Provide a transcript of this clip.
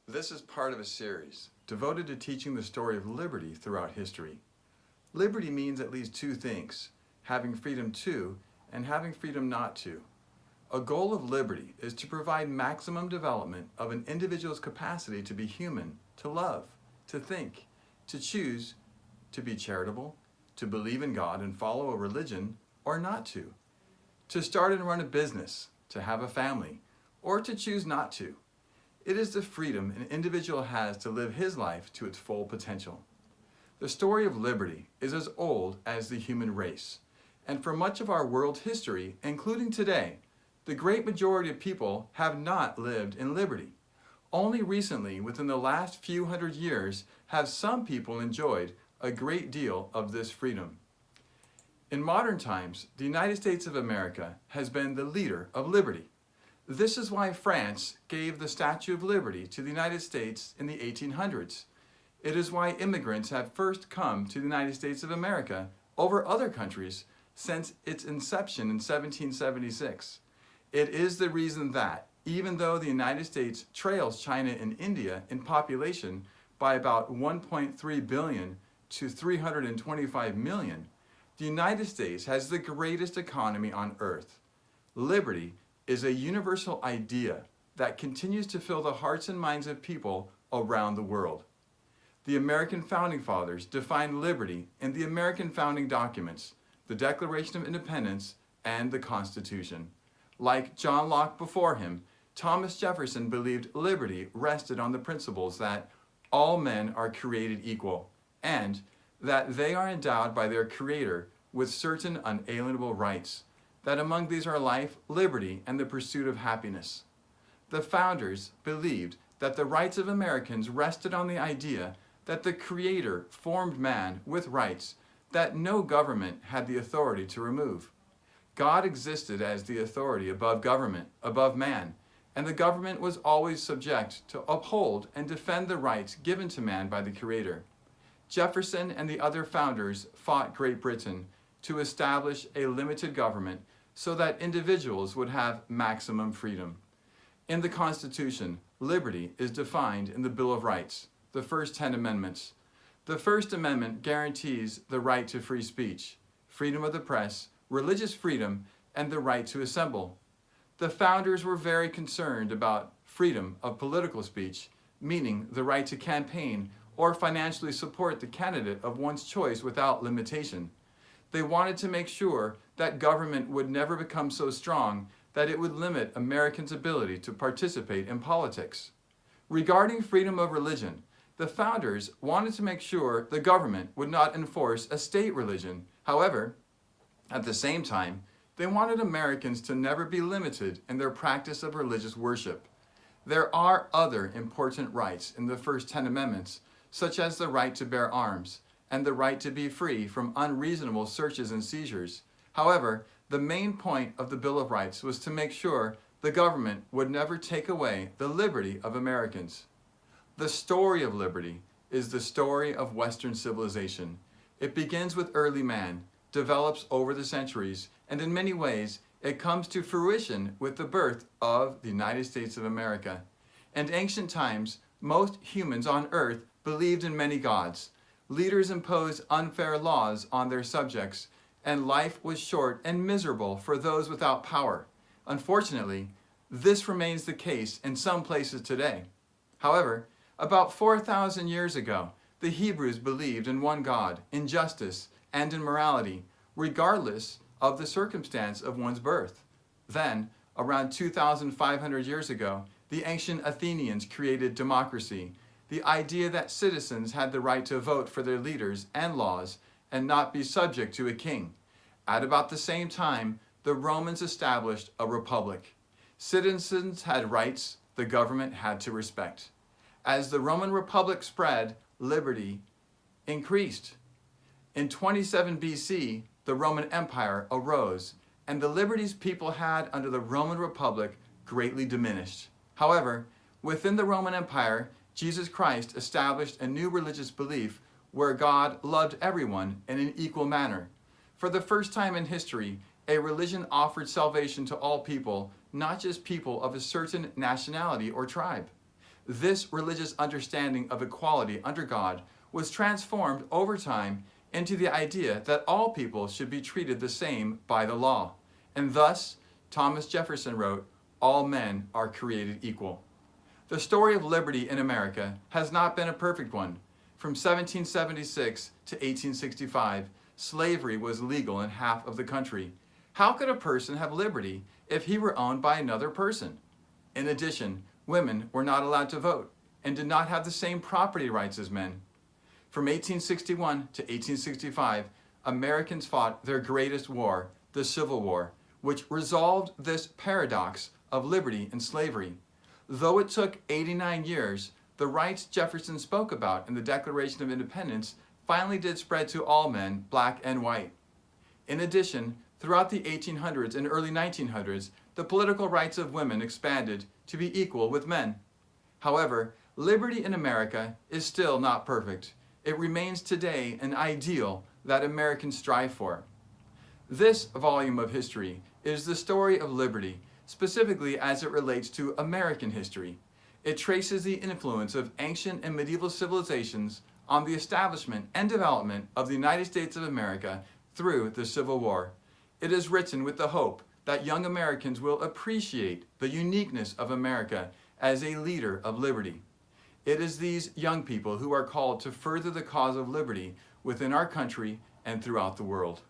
This is part of a series devoted to teaching the story of liberty throughout history. Liberty means at least two things: having freedom to and having freedom not to. A goal of liberty is to provide maximum development of an individual's capacity to be human, to love, to think, to choose, to be charitable, to believe in God and follow a religion, or not to start and run a business, to have a family, or to choose not to. It is the freedom an individual has to live his life to its full potential. The story of liberty is as old as the human race, and for much of our world history, including today, the great majority of people have not lived in liberty. Only recently, within the last few hundred years, have some people enjoyed a great deal of this freedom. In modern times, the United States of America has been the leader of liberty. This is why France gave the Statue of Liberty to the United States in the 1800s. It is why immigrants have first come to the United States of America over other countries since its inception in 1776. It is the reason that, even though the United States trails China and India in population by about 1.3 billion to 325 million, the United States has the greatest economy on earth. Liberty is a universal idea that continues to fill the hearts and minds of people around the world. The American Founding Fathers defined liberty in the American founding documents, the Declaration of Independence, and the Constitution. Like John Locke before him, Thomas Jefferson believed liberty rested on the principles that all men are created equal, and that they are endowed by their Creator with certain unalienable rights, that among these are life, liberty, and the pursuit of happiness. The founders believed that the rights of Americans rested on the idea that the Creator formed man with rights that no government had the authority to remove. God existed as the authority above government, above man, and the government was always subject to uphold and defend the rights given to man by the Creator. Jefferson and the other founders fought Great Britain to establish a limited government so that individuals would have maximum freedom. In the Constitution, liberty is defined in the Bill of Rights, the first 10 amendments. The First Amendment guarantees the right to free speech, freedom of the press, religious freedom, and the right to assemble. The founders were very concerned about freedom of political speech, meaning the right to campaign or financially support the candidate of one's choice without limitation. They wanted to make sure that government would never become so strong that it would limit Americans' ability to participate in politics. Regarding freedom of religion, the founders wanted to make sure the government would not enforce a state religion. However, at the same time, they wanted Americans to never be limited in their practice of religious worship. There are other important rights in the first 10 amendments, such as the right to bear arms and the right to be free from unreasonable searches and seizures. However, the main point of the Bill of Rights was to make sure the government would never take away the liberty of Americans. The story of liberty is the story of Western civilization. It begins with early man, develops over the centuries, and in many ways, it comes to fruition with the birth of the United States of America. In ancient times, most humans on earth believed in many gods. Leaders imposed unfair laws on their subjects, and life was short and miserable for those without power. Unfortunately, this remains the case in some places today. However, about 4,000 years ago, the Hebrews believed in one God, in justice, and in morality, regardless of the circumstance of one's birth. Then, around 2,500 years ago, the ancient Athenians created democracy, the idea that citizens had the right to vote for their leaders and laws and not be subject to a king. At about the same time, the Romans established a republic. Citizens had rights the government had to respect. As the Roman Republic spread, liberty increased. In 27 BC, the Roman Empire arose, and the liberties people had under the Roman Republic greatly diminished. However, within the Roman Empire, Jesus Christ established a new religious belief where God loved everyone in an equal manner. For the first time in history, a religion offered salvation to all people, not just people of a certain nationality or tribe. This religious understanding of equality under God was transformed over time into the idea that all people should be treated the same by the law. And thus, Thomas Jefferson wrote, "All men are created equal." The story of liberty in America has not been a perfect one. From 1776 to 1865, slavery was legal in half of the country. How could a person have liberty if he were owned by another person? In addition, women were not allowed to vote and did not have the same property rights as men. From 1861 to 1865, Americans fought their greatest war, the Civil War, which resolved this paradox of liberty and slavery. Though it took 89 years, the rights Jefferson spoke about in the Declaration of Independence finally did spread to all men, black and white. In addition, throughout the 1800s and early 1900s, the political rights of women expanded to be equal with men. However, liberty in America is still not perfect. It remains today an ideal that Americans strive for. This volume of history is the story of liberty, specifically as it relates to American history. It traces the influence of ancient and medieval civilizations on the establishment and development of the United States of America through the Civil War. It is written with the hope that young Americans will appreciate the uniqueness of America as a leader of liberty. It is these young people who are called to further the cause of liberty within our country and throughout the world.